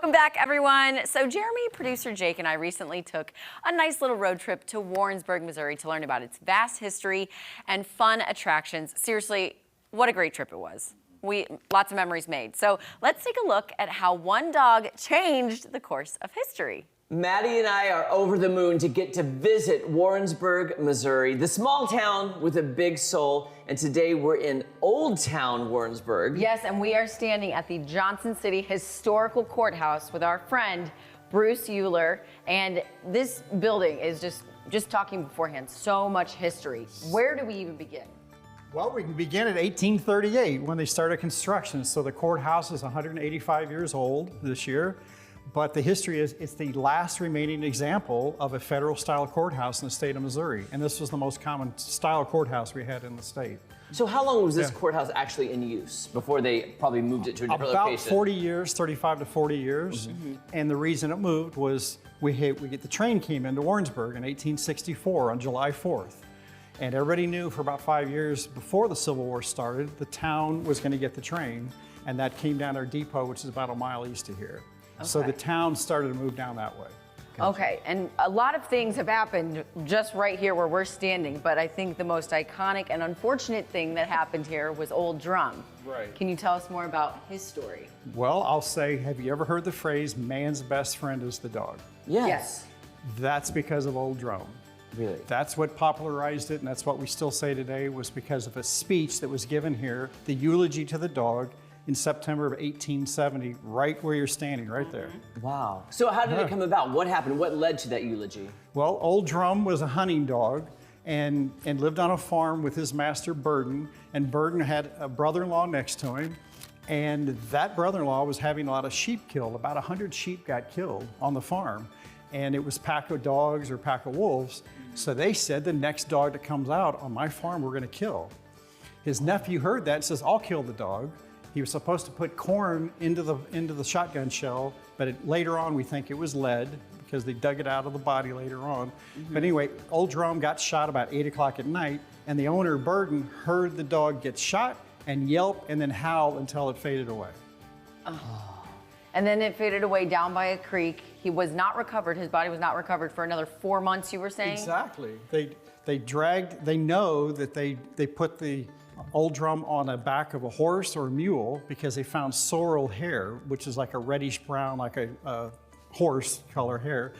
Welcome back, everyone. So Jeremy, producer Jake, and I recently took a nice little road trip to Warrensburg, Missouri to learn about its vast history and fun attractions. Seriously, what a great trip it was. Lots of memories made. So let's take a look at how one dog changed the course of history. Maddie and I are over the moon to get to visit Warrensburg, Missouri, the small town with a big soul. And today we're in Old Town Warrensburg. Yes, and we are standing at the Johnson City Historical Courthouse with our friend Bruce Euler. And this building is just talking beforehand, so much history. Where do we even begin? Well, we can begin at 1838 when they started construction. So the courthouse is 185 years old this year. But the history is it's the last remaining example of a federal style courthouse in the state of Missouri. And this was the most common style courthouse we had in the state. So how long was this courthouse actually in use before they probably moved it to a different location? About 40 years, 35 to 40 years. And the reason it moved was the train came into Warrensburg in 1864 on July 4th. And everybody knew for about 5 years before the Civil War started, the town was going to get the train. And that came down our depot, which is about a mile east of here. Okay. So the town started to move down that way. Okay, and a lot of things have happened just right here where we're standing, but I think the most iconic and unfortunate thing that happened here was Old Drum. Right. Can you tell us more about his story? Well, I'll say, have you ever heard the phrase, man's best friend is the dog? Yes. That's because of Old Drum. Really? That's what popularized it, and that's what we still say today, was because of a speech that was given here, the eulogy to the dog, in September of 1870, right where you're standing, right there. Wow. So how did it come about? What happened? What led to that eulogy? Well, Old Drum was a hunting dog and lived on a farm with his master, Burden, and Burden had a brother-in-law next to him, and that brother-in-law was having a lot of sheep killed. About 100 sheep got killed on the farm, and it was pack of dogs or pack of wolves, so they said the next dog that comes out on my farm, we're gonna kill. His nephew heard that and says, I'll kill the dog. He was supposed to put corn into the shotgun shell, but later on we think it was lead because they dug it out of the body later on. But anyway, Old Drum got shot about 8 o'clock at night, and the owner, Burden, heard the dog get shot and yelp and then howl until it faded away. Oh. And then it faded away down by a creek. He was not recovered. His body was not recovered for another 4 months, you were saying? Exactly. They know that they put the Old Drum on the back of a horse or a mule because they found sorrel hair, which is like a reddish brown, like a horse color hair,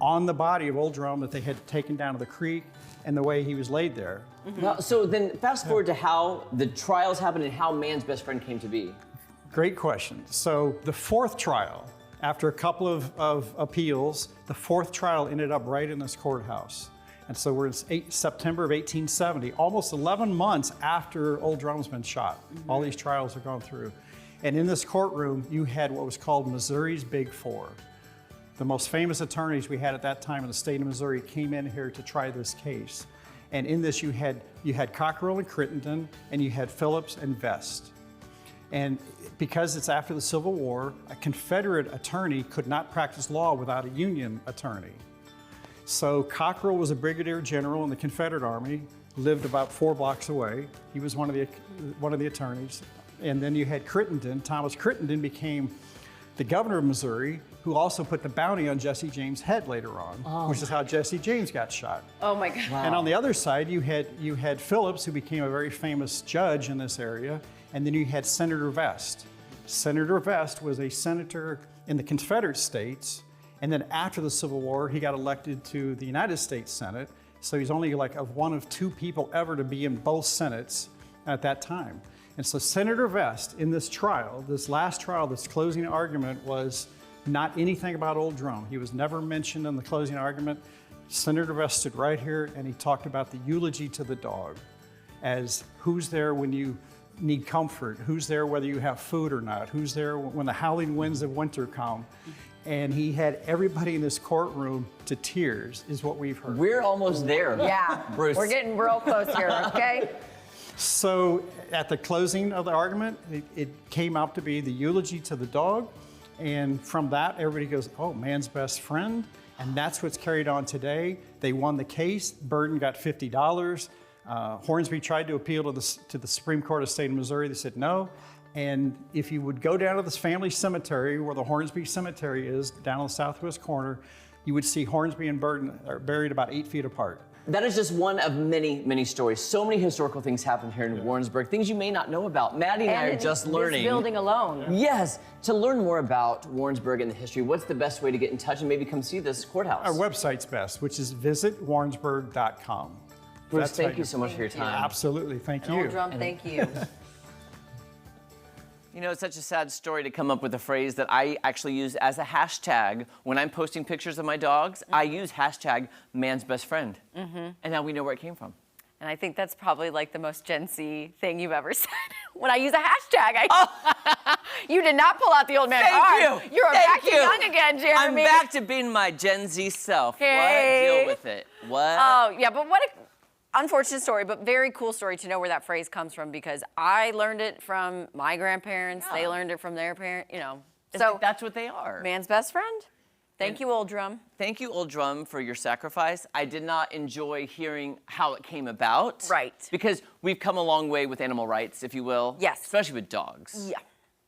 on the body of Old Drum that they had taken down to the creek and the way he was laid there. Well, so then fast forward to how the trials happened and how man's best friend came to be. Great question. So the fourth trial, after a couple of appeals, the fourth trial ended up right in this courthouse. And so we're in September of 1870, almost 11 months after Old Drum's been shot. All these trials have gone through. And in this courtroom, you had what was called Missouri's Big Four. The most famous attorneys we had at that time in the state of Missouri came in here to try this case. And in this, you had Cockrell and Crittenden, and you had Phillips and Vest. And because it's after the Civil War, a Confederate attorney could not practice law without a Union attorney. So Cockrell was a brigadier general in the Confederate Army, lived about 4 blocks away. He was one of the attorneys. And then you had Crittenden. Thomas Crittenden became the governor of Missouri, who also put the bounty on Jesse James' head later on, which is how Jesse James got shot. Oh my God. Wow. And on the other side, you had Phillips, who became a very famous judge in this area, and then you had Senator Vest. Senator Vest was a senator in the Confederate States. And then after the Civil War, he got elected to the United States Senate. So he's only like one of 2 people ever to be in both Senates at that time. And so Senator Vest, in this trial, this last trial, this closing argument was not anything about Old Drum. He was never mentioned in the closing argument. Senator Vest stood right here and he talked about the eulogy to the dog as who's there when you need comfort, who's there whether you have food or not, who's there when the howling winds of winter come. And he had everybody in this courtroom to tears, is what we've heard. We're almost there. Yeah, Bruce. We're getting real close here, okay? So at the closing of the argument, it came out to be the eulogy to the dog. And from that, everybody goes, oh, man's best friend. And that's what's carried on today. They won the case. Burden got $50. Hornsby tried to appeal to the Supreme Court of the state of Missouri. They said no. And if you would go down to this family cemetery where the Hornsby Cemetery is, down on the southwest corner, you would see Hornsby and Burton are buried about 8 feet apart. That is just one of many, many stories. So many historical things happen here in Warrensburg, things you may not know about. Maddie and I are just learning. This building alone. Yes. To learn more about Warrensburg and the history, what's the best way to get in touch and maybe come see this courthouse? Our website's best, which is visitwarrensburg.com. Bruce, thank you so much for your time. Absolutely, thank And you. Old Drum, thank you. You know, it's such a sad story to come up with a phrase that I actually use as a hashtag. When I'm posting pictures of my dogs, I use hashtag man's best friend. And now we know where it came from. And I think that's probably like the most Gen Z thing you've ever said. When I use a hashtag, you did not pull out the old man card. Thank you. You're Thank back to you. young again, Jeremy. I'm back to being my Gen Z self. Hey. What? Deal with it. What? Oh, yeah, but what a unfortunate story, but very cool story to know where that phrase comes from, because I learned it from my grandparents. Yeah. They learned it from their parents, you know. It's So like that's what they are. man's best friend. Thank you, Old Drum. Thank you, Old Drum, for your sacrifice. I did not enjoy hearing how it came about. Right. Because we've come a long way with animal rights, if you will. Yes. Especially with dogs. Yeah.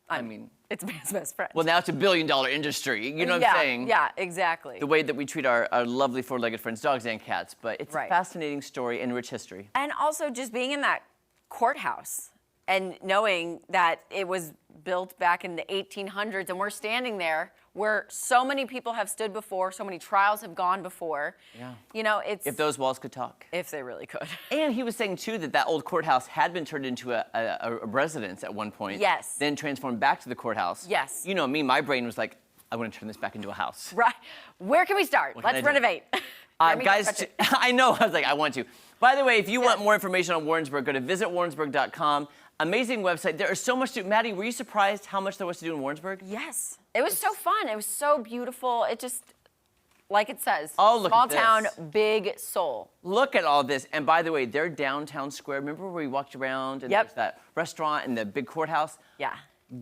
I mean, it's man's best friend. well, now it's $1 billion industry. You know what I'm saying? Yeah, exactly. The way that we treat our lovely four-legged friends, dogs and cats. But it's Right. a fascinating story and rich history. And also just being in that courthouse and knowing that it was built back in the 1800s and we're standing there where so many people have stood before, so many trials have gone before. Yeah. You know, it's... If those walls could talk. If they really could. And he was saying, too, that that old courthouse had been turned into a residence at one point. Yes. Then transformed back to the courthouse. Yes. You know me, my brain was like, I want to turn this back into a house. Right. Where can we start? can Let's I do? renovate. Jeremy, don't touch Guys, it. I know, I was like, I want to. By the way, if you want more information on Warrensburg, go to visitwarrensburg.com. Amazing website. There is so much to do. Maddie, were you surprised how much there was to do in Warrensburg? Yes. It was so fun. It was so beautiful. It just, like it says, Oh, look small at this. town, big soul. Look at all this. And by the way, their downtown square, remember where we walked around and Yep. there's that restaurant and the big courthouse? Yeah.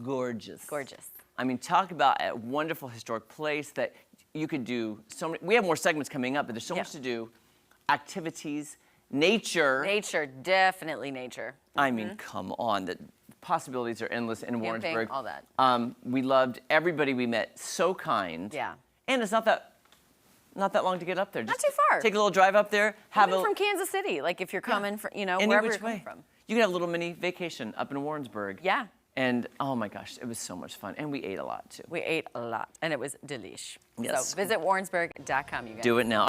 Gorgeous. Gorgeous. I mean, talk about a wonderful historic place that you could do so many. We have more segments coming up, but there's so much to do. Activities, nature. Nature, definitely nature. I mean, come on. The possibilities are endless in Camping, Warrensburg. all that. We loved everybody we met. So kind. Yeah. And it's not that long to get up there. Not Just too far. Take a little drive up there. Have Even a from Kansas City, like if you're coming from, you know, any wherever which you're coming way. from. You can have a little mini vacation up in Warrensburg. Yeah. And oh my gosh, it was so much fun. And we ate a lot too. We ate a lot, and it was delish. Yes. So visit warrensburg.com, you guys. Do it now.